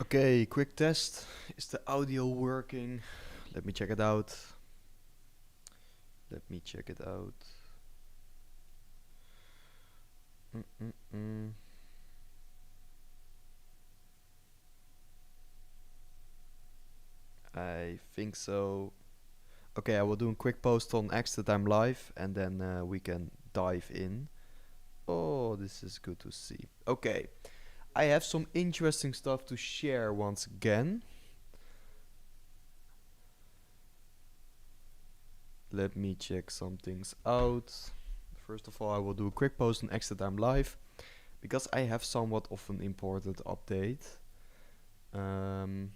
Okay, quick test. Is the audio working? Let me check it out. Let me check it out. Mm-mm-mm. I think so. Okay, I will do a quick post on X that I'm live and then we can dive in. Oh, this is good to see. Okay, I have some interesting stuff to share once again. Let me check some things out. First of all, I will do a quick post on X that I'm live because I have somewhat of an important update. Um,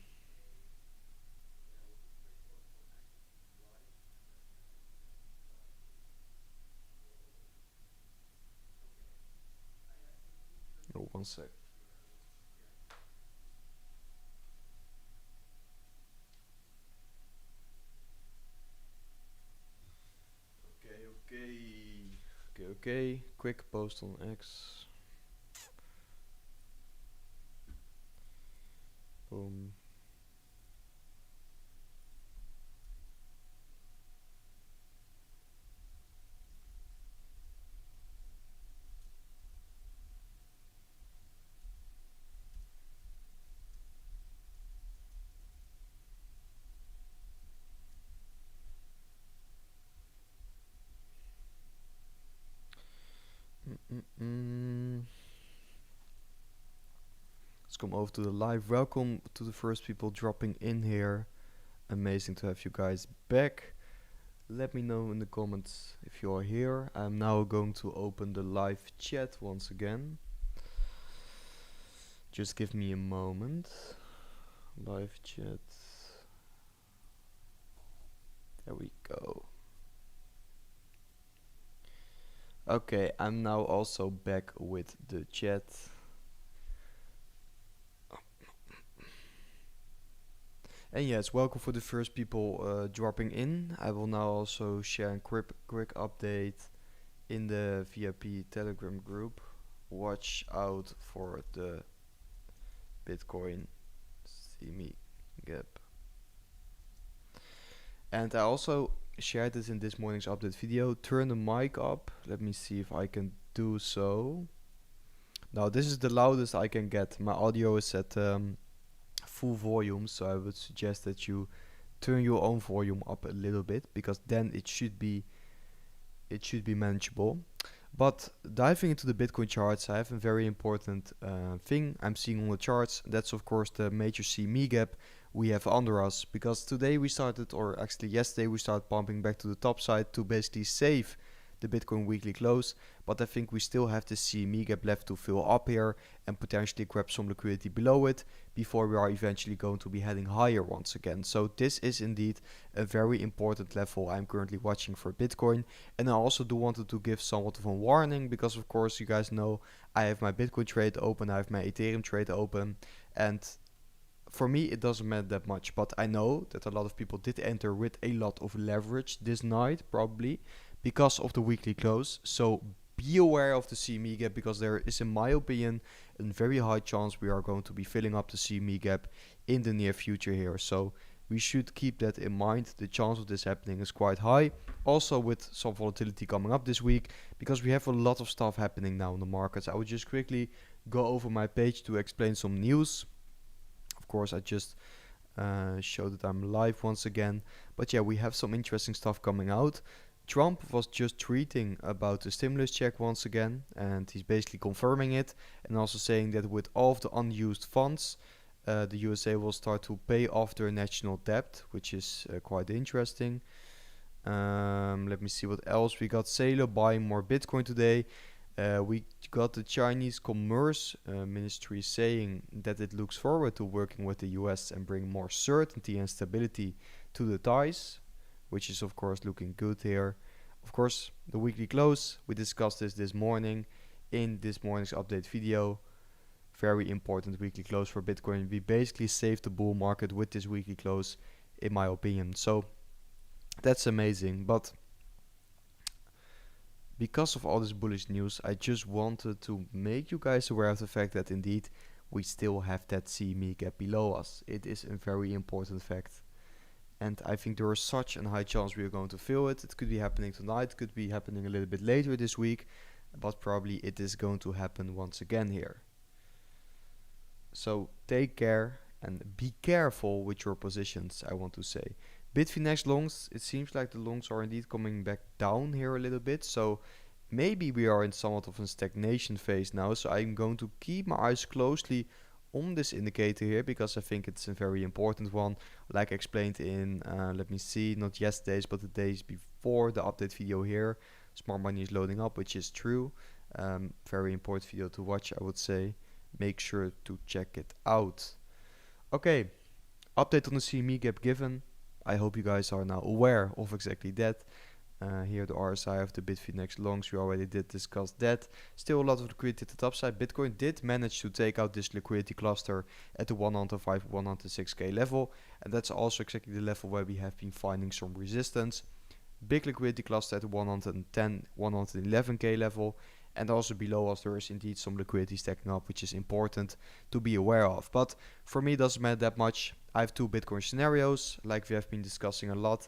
oh, one sec. Okay, okay. Okay, okay. Quick post on X. Boom. Mm-mm-mm. Let's come over to the live. Welcome to the first people dropping in here. Amazing to have you guys back. Let me know in the comments if you are here. I'm now going to open the live chat once again. Just give me a moment. Live chat. There we go. Okay, I'm now also back with the chat. And yes, welcome for the first people dropping in. I will now also share a quick update in the VIP Telegram group. Watch out for the Bitcoin CME gap. And I also shared this in this morning's update video. Turn the mic up. Let me see if I can do so. Now this is the loudest I can get. My audio is at full volume, so I would suggest that you turn your own volume up a little bit because then it should be manageable. But diving into the Bitcoin charts, I have a very important thing I'm seeing on the charts. That's of course the major CME gap we have under us, because today we started, or actually yesterday we started pumping back to the top side to basically save the Bitcoin weekly close. But I think we still have the CME gap left to fill up here and potentially grab some liquidity below it before we are eventually going to be heading higher once again. So this is indeed a very important level I'm currently watching for Bitcoin. And I also do wanted to give somewhat of a warning because of course you guys know I have my Bitcoin trade open, I have my Ethereum trade open, and for me it doesn't matter that much, but I know that a lot of people did enter with a lot of leverage this night, probably because of the weekly close. So be aware of the CME gap, because there is, in my opinion, a very high chance we are going to be filling up the CME gap in the near future here. So we should keep that in mind. The chance of this happening is quite high. Also with some volatility coming up this week, because we have a lot of stuff happening now in the markets. I would just quickly go over my page to explain some news. Of course, I just showed that I'm live once again. But yeah, we have some interesting stuff coming out. Trump was just tweeting about the stimulus check once again, and he's basically confirming it and also saying that with all of the unused funds, the USA will start to pay off their national debt, which is quite interesting. Let me see what else we got. Sailor buying more Bitcoin today. We got the Chinese Commerce Ministry saying that it looks forward to working with the US and bring more certainty and stability to the ties, which is of course looking good here. Of course, the weekly close, we discussed this morning in this morning's update video. Very important weekly close for Bitcoin. We basically saved the bull market with this weekly close, in my opinion. So that's amazing. But because of all this bullish news, I just wanted to make you guys aware of the fact that indeed we still have that CME gap below us. It is a very important fact. And I think there is such a high chance we are going to feel it. It could be happening tonight, it could be happening a little bit later this week, but probably it is going to happen once again here. So take care and be careful with your positions, I want to say. Bitfinex longs, it seems like the longs are indeed coming back down here a little bit. So maybe we are in somewhat of a stagnation phase now. So I'm going to keep my eyes closely on this indicator here, because I think it's a very important one, like I explained in, let me see, not yesterday's, but the days before the update video here. Smart money is loading up, which is true. Very important video to watch, I would say. Make sure to check it out. Okay, update on the CME gap given. I hope you guys are now aware of exactly that. Here the RSI of the Bitfinex longs, we already did discuss that. Still a lot of liquidity at the top side. Bitcoin did manage to take out this liquidity cluster at the 105, 106k level. And that's also exactly the level where we have been finding some resistance. Big liquidity cluster at the 110, 111k level. And also below us there is indeed some liquidity stacking up, which is important to be aware of. But for me it doesn't matter that much. I have two Bitcoin scenarios, like we have been discussing a lot.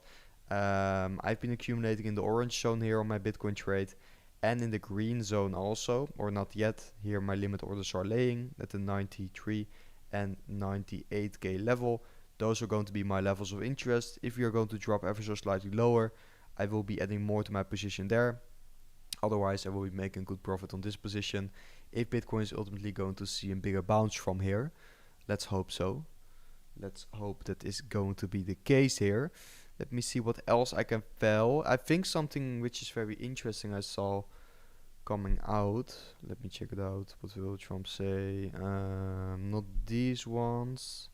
I've been accumulating in the orange zone here on my Bitcoin trade, and in the green zone also, or not yet. Here my limit orders are laying at the 93 and 98k level. Those are going to be my levels of interest. If we are going to drop ever so slightly lower, I will be adding more to my position there. Otherwise I will be making good profit on this position if Bitcoin is ultimately going to see a bigger bounce from here. Let's hope so. Let's hope that is going to be the case here. Let me see what else I can fell. I think something which is very interesting I saw coming out. Let me check it out. What will Trump say? Not these ones.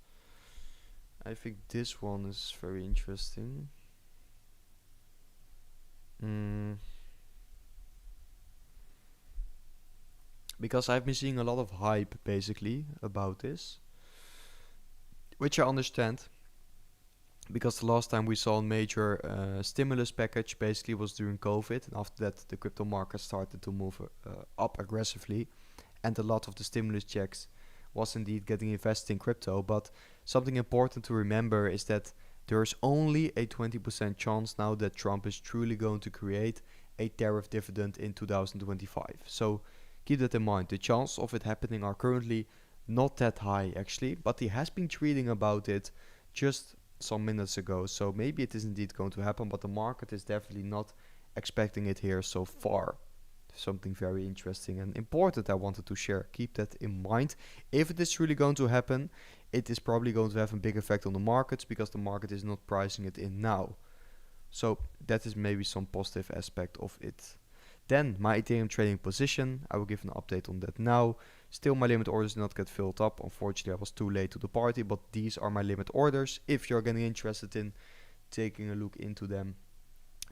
I think this one is very interesting. Because I've been seeing a lot of hype basically about this, which I understand. Because the last time we saw a major stimulus package basically was during COVID, and after that the crypto market started to move up aggressively, and a lot of the stimulus checks was indeed getting invested in crypto. But something important to remember is that there is only a 20% chance now that Trump is truly going to create a tariff dividend in 2025. So keep that in mind. The chances of it happening are currently not that high actually, but he has been tweeting about it just some minutes ago, so maybe it is indeed going to happen, but the market is definitely not expecting it here so far. Something very interesting and important I wanted to share. Keep that in mind. If it is really going to happen, it is probably going to have a big effect on the markets, because the market is not pricing it in now. So that is maybe some positive aspect of it. Then my Ethereum trading position, I will give an update on that now. Still my limit orders did not get filled up. Unfortunately I was too late to the party, but these are my limit orders. If you're getting interested in taking a look into them,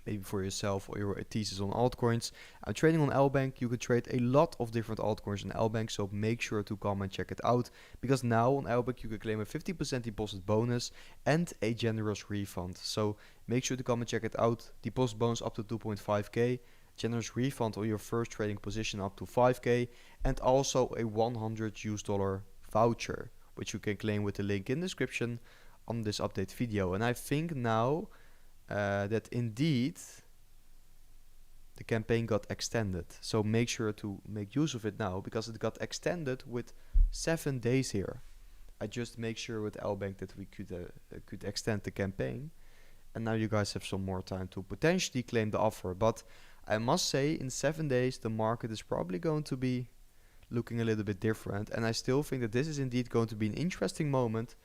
maybe for yourself or your thesis on altcoins. I'm trading on LBank. You can trade a lot of different altcoins on LBank, so make sure to come and check it out, because now on LBank you can claim a 50% deposit bonus and a generous refund. So make sure to come and check it out. Deposit bonus up to 2.5k. Generous refund on your first trading position up to 5k, and also a $100 voucher, which you can claim with the link in the description on this update video. And I think now that indeed the campaign got extended, so make sure to make use of it now, because it got extended with 7 days here. I just make sure with LBank that we could extend the campaign, and now you guys have some more time to potentially claim the offer. But I must say, in 7 days the market is probably going to be looking a little bit different, and I still think that this is indeed going to be an interesting moment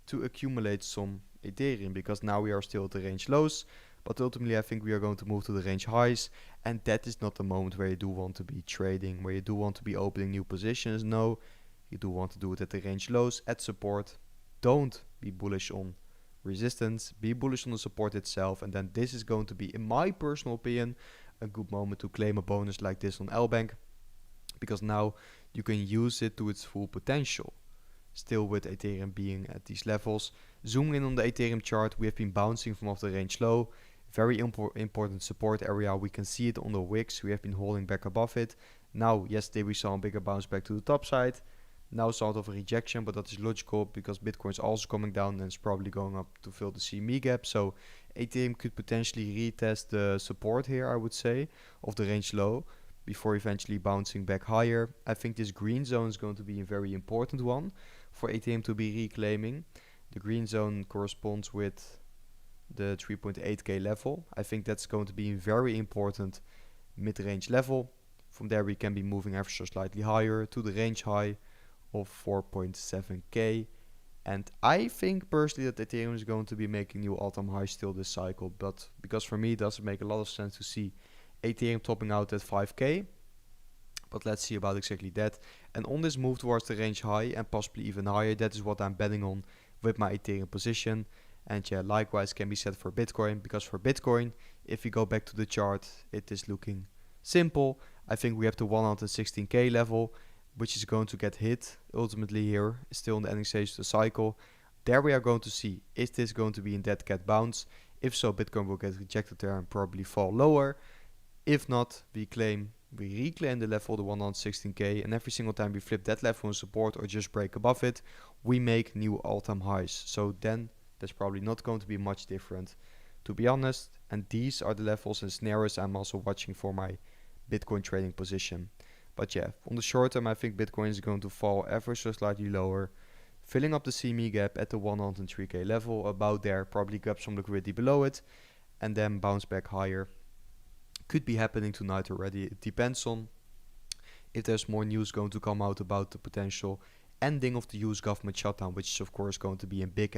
to accumulate some Ethereum, because now we are still at the range lows, but ultimately I think we are going to move to the range highs, and that is not the moment where you do want to be trading, where you do want to be opening new positions. No, you do want to do it at the range lows, at support. Don't be bullish on resistance, be bullish on the support itself, and then this is going to be, in my personal opinion, a good moment to claim a bonus like this on LBank, because now you can use it to its full potential. Still with Ethereum being at these levels. Zooming in on the Ethereum chart, we have been bouncing from off the range low. Very important support area. We can see it on the wicks. We have been holding back above it. Now, yesterday we saw a bigger bounce back to the top side. Now sort of a rejection, but that is logical because Bitcoin is also coming down and it's probably going up to fill the CME gap. So Ethereum could potentially retest the support here, I would say, of the range low before eventually bouncing back higher. I think this green zone is going to be a very important one for Ethereum to be reclaiming. The green zone corresponds with the 3.8k level. I think that's going to be a very important mid-range level. From there we can be moving ever so slightly higher to the range high of 4.7k. And I think personally that Ethereum is going to be making new all-time highs still this cycle, but because for me it doesn't make a lot of sense to see Ethereum topping out at 5k. But let's see about exactly that. And on this move towards the range high and possibly even higher, that is what I'm betting on with my Ethereum position. And yeah, likewise can be said for Bitcoin, because for Bitcoin, if we go back to the chart, it is looking simple. I think we have the 116k level, which is going to get hit ultimately here, still in the ending stage of the cycle. There we are going to see, is this going to be a dead cat bounce? If so, Bitcoin will get rejected there and probably fall lower. If not, we reclaim the level, the 116k, and every single time we flip that level in support or just break above it, we make new all-time highs. So then there's probably not going to be much different, to be honest. And these are the levels and scenarios I'm also watching for my Bitcoin trading position. But yeah, on the short term, I think Bitcoin is going to fall ever so slightly lower, filling up the CME gap at the 103k level, about there, probably grab some liquidity below it, and then bounce back higher. Could be happening tonight already. It depends on if there's more news going to come out about the potential ending of the US government shutdown, which is of course going to be a big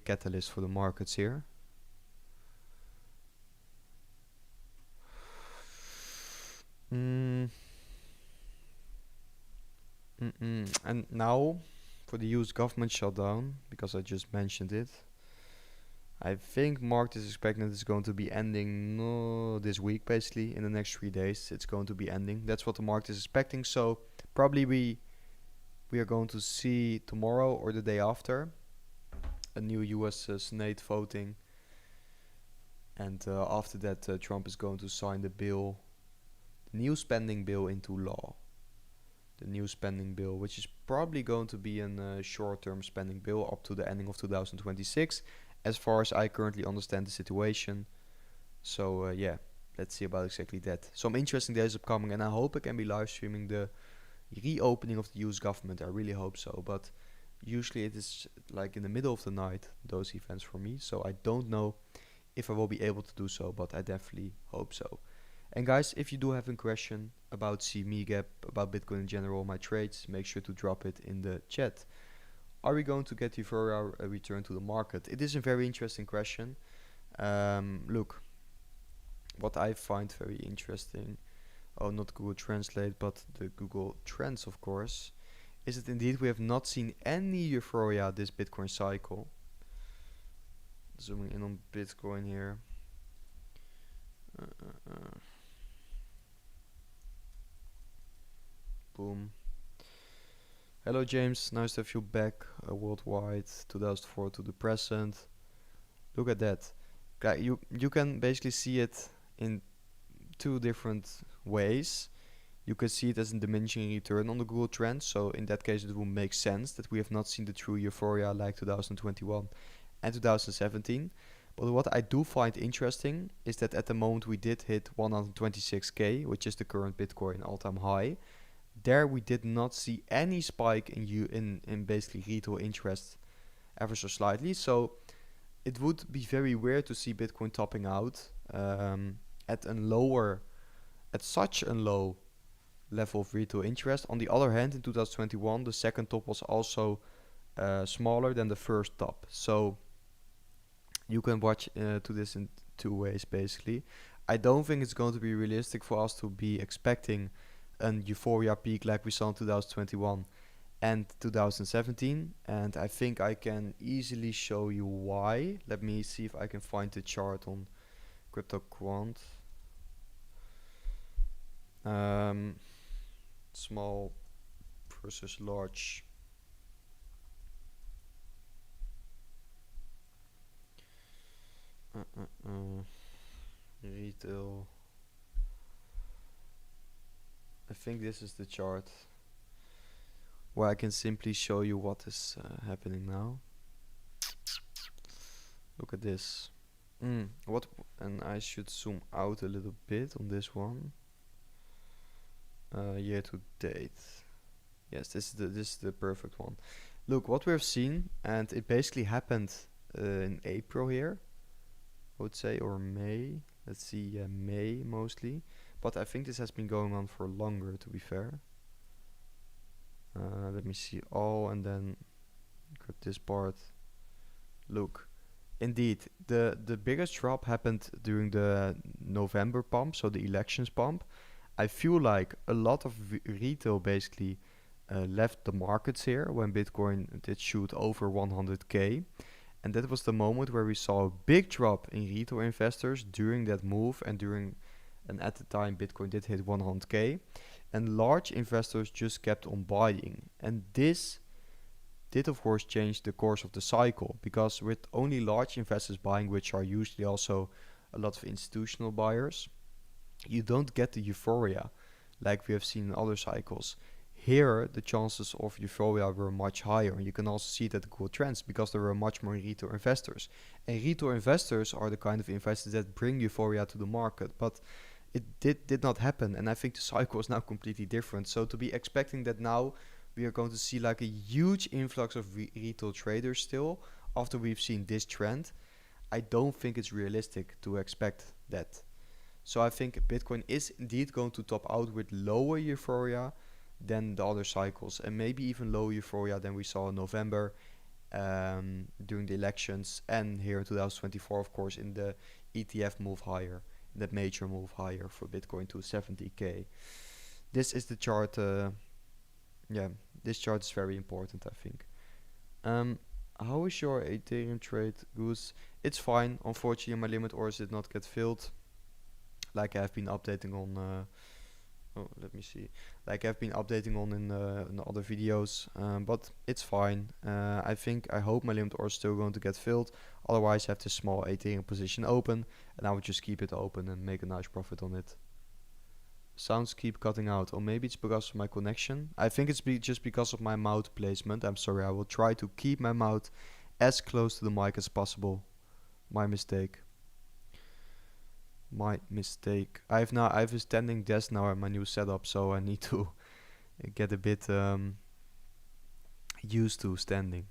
catalyst for the markets here. And now for the US government shutdown, because I just mentioned it, I think market is expecting that it's going to be ending this week, basically in the next 3 days. It's going to be ending. That's what the market is expecting. So probably we are going to see tomorrow or the day after a new US Senate voting, and after that Trump is going to sign the bill, the new spending bill, into law. The new spending bill, which is probably going to be a short-term spending bill up to the ending of 2026, as far as I currently understand the situation. So yeah, let's see about exactly that. Some interesting days upcoming, and I hope I can be live streaming the reopening of the US government. I really hope so, but usually it is like in the middle of the night, those events for me, so I don't know if I will be able to do so, but I definitely hope so. And guys, if you do have a question about CME gap, about Bitcoin in general, my trades, make sure to drop it in the chat. Are we going to get Euphoria a return to the market? It is a very interesting question. Look, what I find very interesting, not Google Translate, but the Google Trends, of course, is that indeed we have not seen any euphoria this Bitcoin cycle. Zooming in on Bitcoin here. Boom. Hello James, nice to have you back worldwide, 2004 to the present. Look at that. You can basically see it in two different ways. You can see it as a diminishing return on the Google Trends, so in that case it will make sense that we have not seen the true euphoria like 2021 and 2017. But what I do find interesting is that at the moment we did hit 126k, which is the current Bitcoin all-time high. There we did not see any spike in basically retail interest ever so slightly. So it would be very weird to see Bitcoin topping out at such a low level of retail interest. On the other hand, in 2021, the second top was also smaller than the first top. So you can watch to this in two ways, basically. I don't think it's going to be realistic for us to be expecting an euphoria peak like we saw in 2021 and 2017, and I think I can easily show you why. Let me see if I can find the chart on CryptoQuant. Small versus large. Retail. I think this is the chart. where I can simply show you what is happening now. Look at this. And I should zoom out a little bit on this one. Year to date. Yes, this is the perfect one. Look, what we have seen, and it basically happened in April here, I would say, or May. Let's see, May mostly. But I think this has been going on for longer, to be fair. Let me see all, and then grab this part. Look, indeed, the biggest drop happened during the November pump, so the elections pump. I feel like a lot of retail basically left the markets here when Bitcoin did shoot over 100k. And that was the moment where we saw a big drop in retail investors during that move and at the time Bitcoin did hit 100k, and large investors just kept on buying. And this did of course change the course of the cycle, because with only large investors buying, which are usually also a lot of institutional buyers, you don't get the euphoria like we have seen in other cycles. Here, the chances of euphoria were much higher, and you can also see that the cool trends because there were much more retail investors. And retail investors are the kind of investors that bring euphoria to the market, but it did not happen, and I think the cycle is now completely different. So to be expecting that now we are going to see like a huge influx of retail traders still after we've seen this trend, I don't think it's realistic to expect that. So I think Bitcoin is indeed going to top out with lower euphoria than the other cycles, and maybe even lower euphoria than we saw in November during the elections, and here in 2024, of course, in the ETF move higher, that major move higher for Bitcoin to 70k. This is the chart. Yeah, this chart is very important, I think. How is your Ethereum trade, Goose? It's fine. Unfortunately, my limit orders did not get filled. Like I've been updating on. Let me see. Like I've been updating on in other videos, but it's fine. I hope my limit order is still going to get filled. Otherwise, I have this small Ethereum position open, and I would just keep it open and make a nice profit on it. Sounds keep cutting out, or maybe it's because of my connection. I think it's just because of my mouth placement. I'm sorry. I will try to keep my mouth as close to the mic as possible. My mistake. My mistake. I have a standing desk now at my new setup, so I need to get a bit used to standing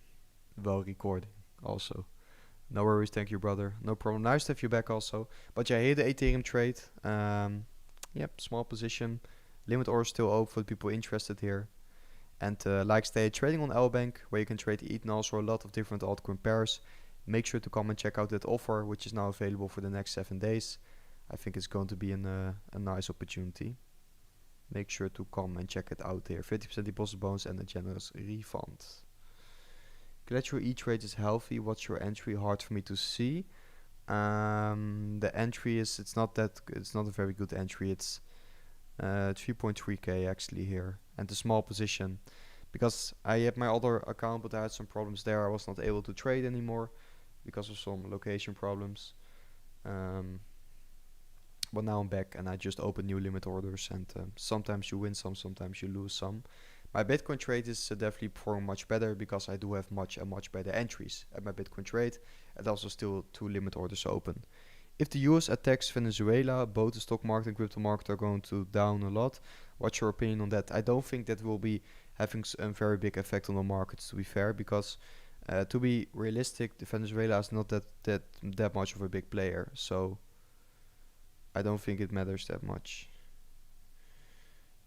while recording also. No worries, thank you, brother. No problem. Nice to have you back also. But yeah, here the Ethereum trade. Yep, small position. Limit order still open for the people interested here. And like stay trading on L-Bank, where you can trade ETH and also a lot of different altcoin pairs. Make sure to come and check out that offer, which is now available for the next 7 days. I think it's going to be a nice opportunity. Make sure to come and check it out here. 50% deposit bonus and a generous refund. Glad your E-Trade is healthy. What's your entry? Hard for me to see. The entry is it's not a very good entry. It's 3.3k actually here, and a small position because I had my other account, but I had some problems there. I was not able to trade anymore because of some location problems. But now I'm back, and I just opened new limit orders, and sometimes you win some, sometimes you lose some. My Bitcoin trade is definitely performing much better because I do have much better entries at my Bitcoin trade, and also still 2 limit orders open. If the US attacks Venezuela, both the stock market and crypto market are going to down a lot. What's your opinion on that? I don't think that will be having a very big effect on the markets, to be fair, because to be realistic, Venezuela is not that much of a big player, so I don't think it matters that much.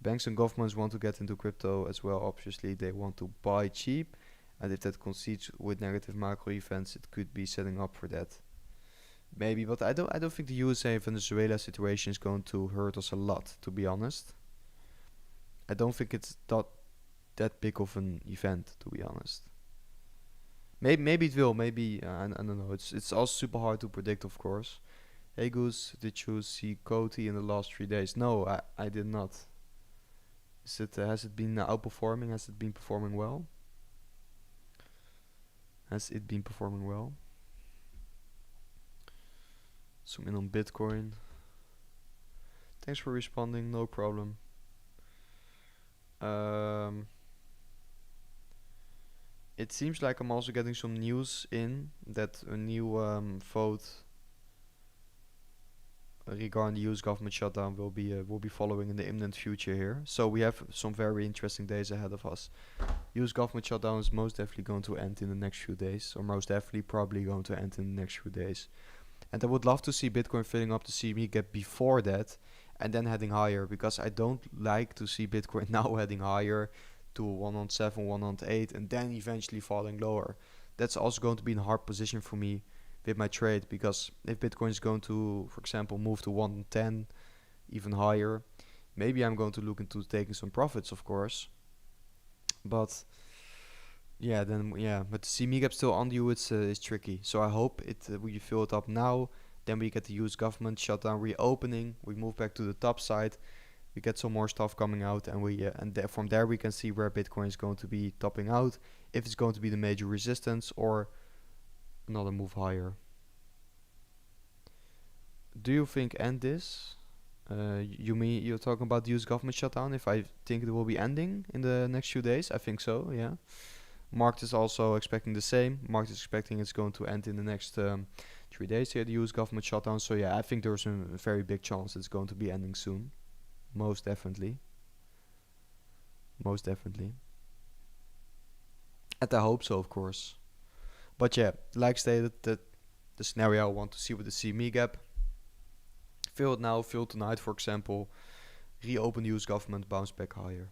Banks and governments want to get into crypto as well. Obviously, they want to buy cheap, and if that coincides with negative macro events, it could be setting up for that. Maybe, but I don't think the USA Venezuela situation is going to hurt us a lot, to be honest. I don't think it's that big of an event, to be honest. Maybe it will. Maybe I don't know. It's also super hard to predict, of course. Hey Goose, did you see Coty in the last 3 days? No, I did not. Has it been outperforming? Has it been performing well? Has it been performing well? Zoom in on Bitcoin. Thanks for responding, no problem. it seems like I'm also getting some news in that a new vote regarding the US government shutdown will be following in the imminent future here. So we have some very interesting days ahead of us. US government shutdown is most definitely going to end in the next few days, or most definitely probably going to end in the next few days. And I would love to see Bitcoin filling up the CME gap before that and then heading higher, because I don't like to see Bitcoin now heading higher to 107, 108 and then eventually falling lower. That's also going to be a hard position for me with my trade, because if Bitcoin is going to, for example, move to 110, even higher, maybe I'm going to look into taking some profits, of course. But but the CME gap still on you, it's tricky. So I hope we fill it up now. Then we get the US government shutdown reopening. We move back to the top side. We get some more stuff coming out, and from there we can see where Bitcoin is going to be topping out. If it's going to be the major resistance or another move higher. Do you think end this? You mean you're talking about the US government shutdown? If I think it will be ending in the next few days, I think so. Yeah. Market is also expecting the same. Market is expecting it's going to end in the next 3 days here, the US government shutdown. So yeah, I think there's a very big chance it's going to be ending soon. Most definitely. Most definitely. And I hope so, of course. But yeah, like stated, that the scenario I want to see with the CME gap. Fill it now, fill tonight, for example. Reopen the US government, bounce back higher.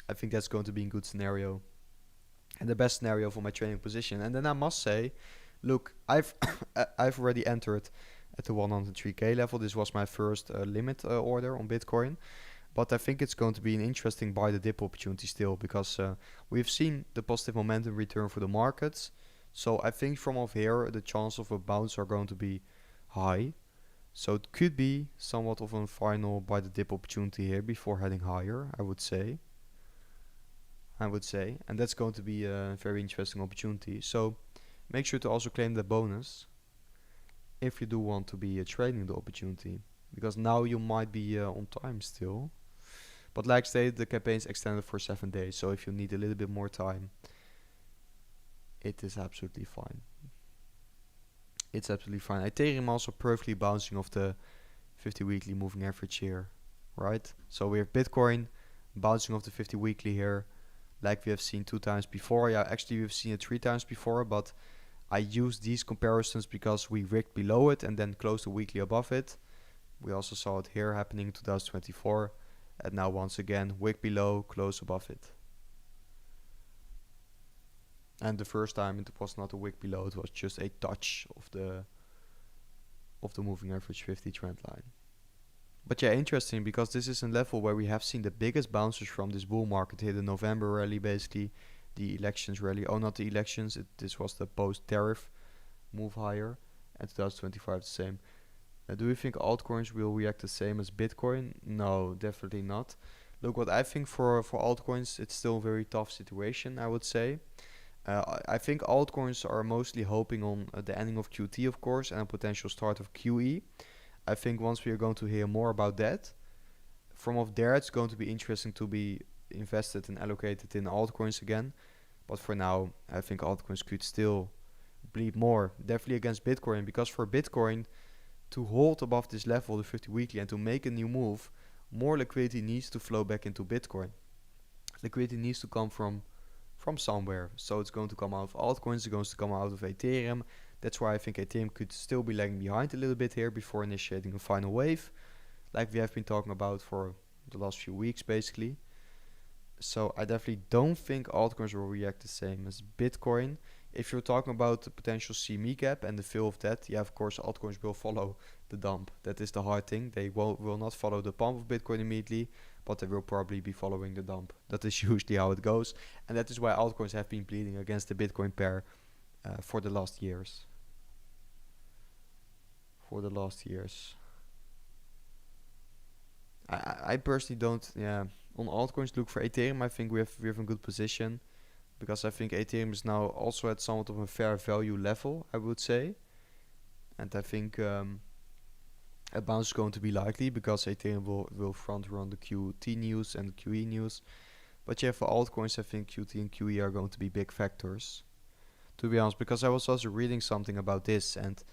I think that's going to be a good scenario. And the best scenario for my trading position. And then I must say, look, I've already entered at the 103k level. This was my first limit order on Bitcoin. But I think it's going to be an interesting buy the dip opportunity still, because we've seen the positive momentum return for the markets. So I think from off here, the chance of a bounce are going to be high. So it could be somewhat of a final buy the dip opportunity here before heading higher, I would say. And that's going to be a very interesting opportunity. So make sure to also claim the bonus if you do want to be trading the opportunity, because now you might be on time still. But like stated, the campaign is extended for 7 days, so if you need a little bit more time, it is absolutely fine. It's absolutely fine. Ethereum also perfectly bouncing off the 50 weekly moving average here, right? So we have Bitcoin bouncing off the 50 weekly here, like we have seen 2 times before. Yeah, actually we've seen it 3 times before, but I use these comparisons because we wicked below it and then closed the weekly above it. We also saw it here happening in 2024, and now once again wick below, close above it. And the first time it was not a wick below, it was just a touch of the moving average 50 trend line. But yeah, interesting, because this is a level where we have seen the biggest bounces from this bull market here, the November rally, basically the elections rally. Oh, not the elections, this was the post-tariff move higher, and 2025 the same. Do you think altcoins will react the same as Bitcoin? No, definitely not. Look, what I think for altcoins, it's still a very tough situation, I would say. I think altcoins are mostly hoping on the ending of QT, of course, and a potential start of QE. I think once we are going to hear more about that, from off there it's going to be interesting to be invested and allocated in altcoins again. But for now, I think altcoins could still bleed more, definitely against Bitcoin, because for Bitcoin to hold above this level, the 50 weekly, and to make a new move, more liquidity needs to flow back into Bitcoin. Liquidity needs to come from somewhere. So it's going to come out of altcoins, it's going to come out of Ethereum. That's why I think Ethereum could still be lagging behind a little bit here before initiating a final wave, like we have been talking about for the last few weeks, basically. So I definitely don't think altcoins will react the same as Bitcoin. If you're talking about the potential CME gap and the fill of that, yeah, of course, altcoins will follow the dump. That is the hard thing. They will not follow the pump of Bitcoin immediately, but they will probably be following the dump. That is usually how it goes. And that is why altcoins have been bleeding against the Bitcoin pair for the last years. I personally don't, on altcoins look for Ethereum. I think we have a good position, because I think Ethereum is now also at somewhat of a fair value level, I would say. And I think a bounce is going to be likely, because Ethereum will front run the QT news and the QE news. But yeah, for altcoins, I think QT and QE are going to be big factors. To be honest, because I was also reading something about this, and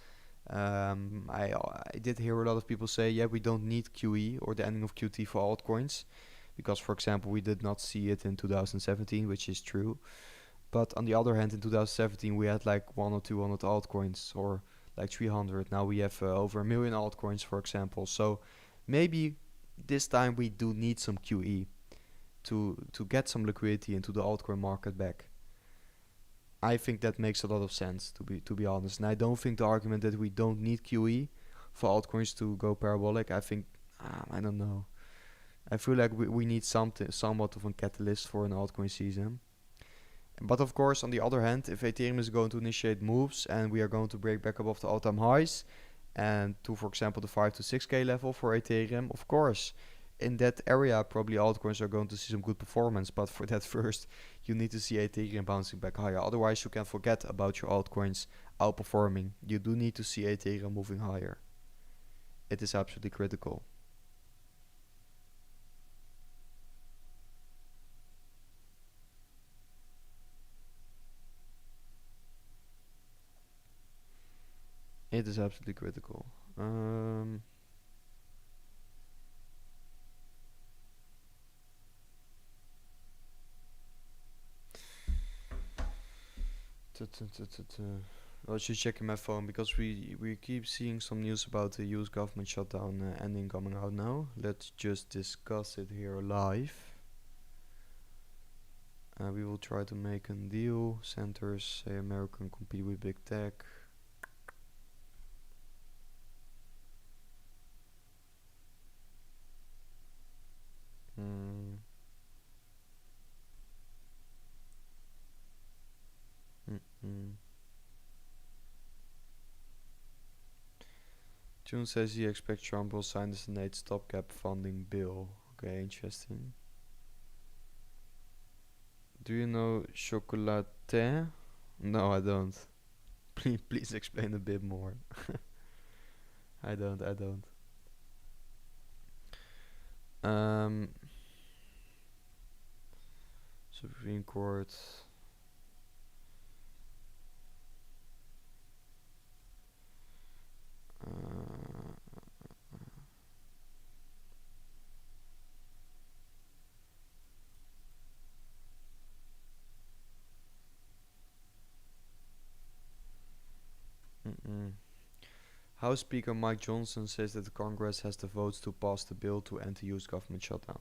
I did hear a lot of people say, yeah, we don't need QE or the ending of QT for altcoins, because for example, we did not see it in 2017, which is true. But on the other hand, in 2017, we had like 1 or 200 altcoins, or like 300. Now we have over a million altcoins, for example. So maybe this time we do need some QE to get some liquidity into the altcoin market back. I think that makes a lot of sense, to be honest. And I don't think the argument that we don't need QE for altcoins to go parabolic. I think I don't know. I feel like we need something, somewhat of a catalyst for an altcoin season. But of course, on the other hand, if Ethereum is going to initiate moves and we are going to break back above the all-time highs and to, for example, the 5 to 6K level for Ethereum, of course, in that area, probably altcoins are going to see some good performance. But for that, first, you need to see Ethereum bouncing back higher. Otherwise, you can forget about your altcoins outperforming. You do need to see Ethereum moving higher. It is absolutely critical. It is absolutely critical. Um, I was just checking my phone because we keep seeing some news about the US government shutdown ending coming out now. Let's just discuss it here live. We will try to make a deal. Centers say American compete with big tech. Mm, mm, mm. June says he expects Trump will sign the Senate stopgap funding bill. Okay, interesting. Do you know chocolate? No, I don't. Please explain a bit more. I don't. Um, Supreme Court. Uh, mm-mm. House Speaker Mike Johnson says that the Congress has the votes to pass the bill to end the US government shutdown.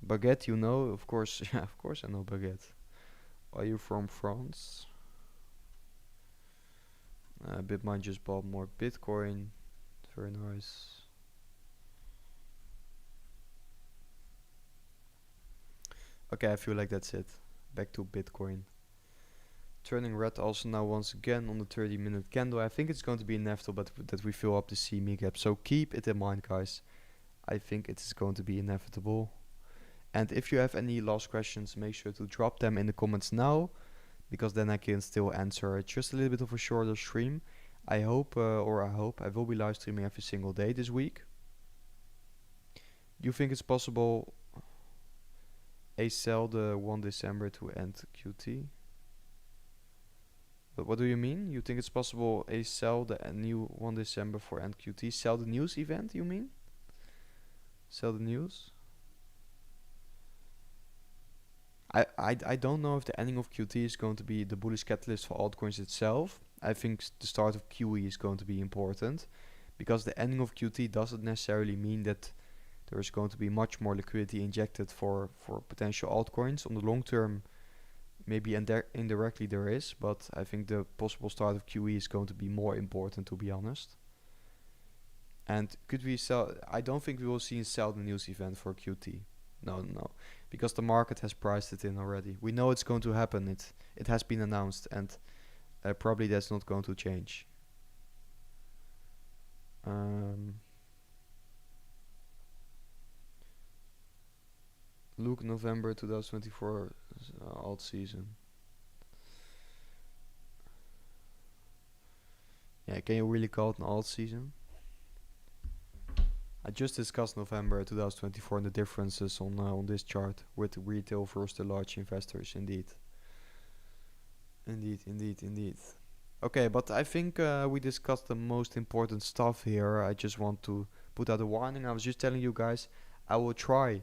Baguette, you know, of course, yeah, of course I know Baguette. Are you from France? Bitmine just bought more Bitcoin. Very nice. Okay, I feel like that's it. Back to Bitcoin. Turning red also now once again on the 30-minute candle. I think it's going to be inevitable that we fill up the CME gap. So keep it in mind, guys. I think it is going to be inevitable. And if you have any last questions, make sure to drop them in the comments now, because then I can still answer it. Just a little bit of a shorter stream. I hope I will be live streaming every single day this week. Do you think it's possible a sell the 1 December to end QT? But what do you mean? You think it's possible a sell the new 1 December for end QT? Sell the news event, you mean? Sell the news? I don't know if the ending of QT is going to be the bullish catalyst for altcoins itself. I think the start of QE is going to be important, because the ending of QT doesn't necessarily mean that there is going to be much more liquidity injected for potential altcoins. On the long term, maybe indirectly there is, but I think the possible start of QE is going to be more important, to be honest. And could we sell? I don't think we will see a sell the news event for QT. No, because the market has priced it in already. We know it's going to happen. It has been announced, and probably that's not going to change. Look, November 2024 alt season. Yeah, can you really call it an alt season? I just discussed November 2024 and the differences on this chart with retail versus the large investors. Indeed, indeed. Okay, but I think we discussed the most important stuff here. I just want to put out a warning. I was just telling you guys, I will try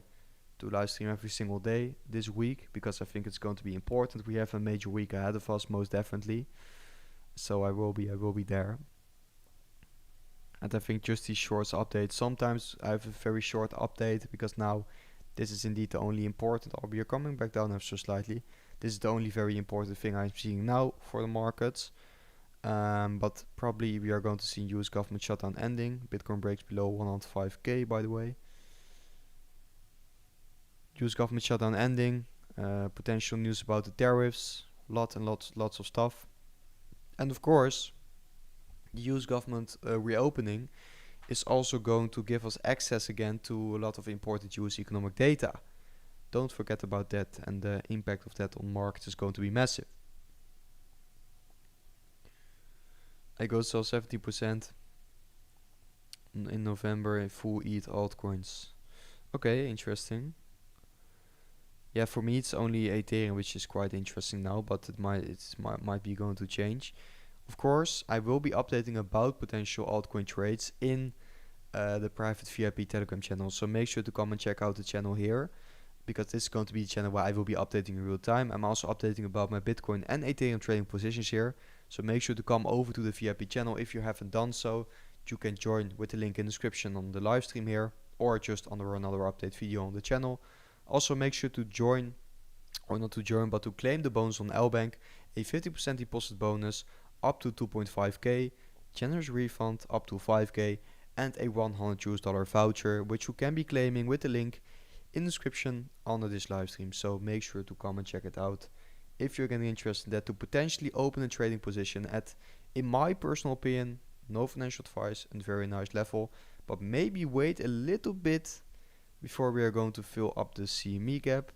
to live stream every single day this week because I think it's going to be important. We have a major week ahead of us, most definitely. So I will be there. And I think just these short updates. Sometimes I have a very short update because now this is indeed the only important. Oh, we are coming back down ever so slightly. This is the only very important thing I'm seeing now for the markets. But probably we are going to see US government shutdown ending. Bitcoin breaks below 105k, by the way. US government shutdown ending. Potential news about the tariffs. Lots of stuff. And of course, the US government reopening is also going to give us access again to a lot of important US economic data. Don't forget about that, and the impact of that on markets is going to be massive. I go sell 70% in November in full ETH altcoins. Okay, interesting. Yeah, for me it's only Ethereum, which is quite interesting now, but it might be going to change. Of course, I will be updating about potential altcoin trades in the private VIP Telegram channel. So make sure to come and check out the channel here, because this is going to be the channel where I will be updating in real time. I'm also updating about my Bitcoin and Ethereum trading positions here. So make sure to come over to the VIP channel if you haven't done so. You can join with the link in the description on the live stream here, or just under another update video on the channel. Also make sure to join, or not to join, but to claim the bonus on Lbank, a 50% deposit bonus up to 2.5k, generous refund up to 5k, and a $100 voucher, which you can be claiming with the link in the description under this live stream. So make sure to come and check it out if you're getting interested in that, to potentially open a trading position at, in my personal opinion, no financial advice, and very nice level, but maybe wait a little bit before we are going to fill up the CME gap,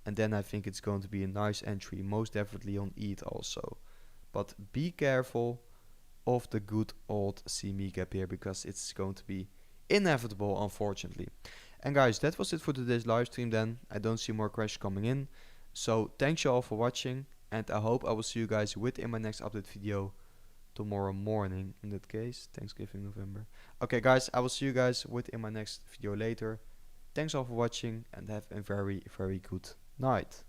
and then I think it's going to be a nice entry, most definitely on ETH also. But be careful of the good old CME gap here, because it's going to be inevitable, unfortunately. And guys, that was it for today's live stream then. I don't see more questions coming in. So thanks you all for watching, and I hope I will see you guys within my next update video tomorrow morning. In that case, Thanksgiving November. Okay guys, I will see you guys within my next video later. Thanks all for watching, and have a very good night.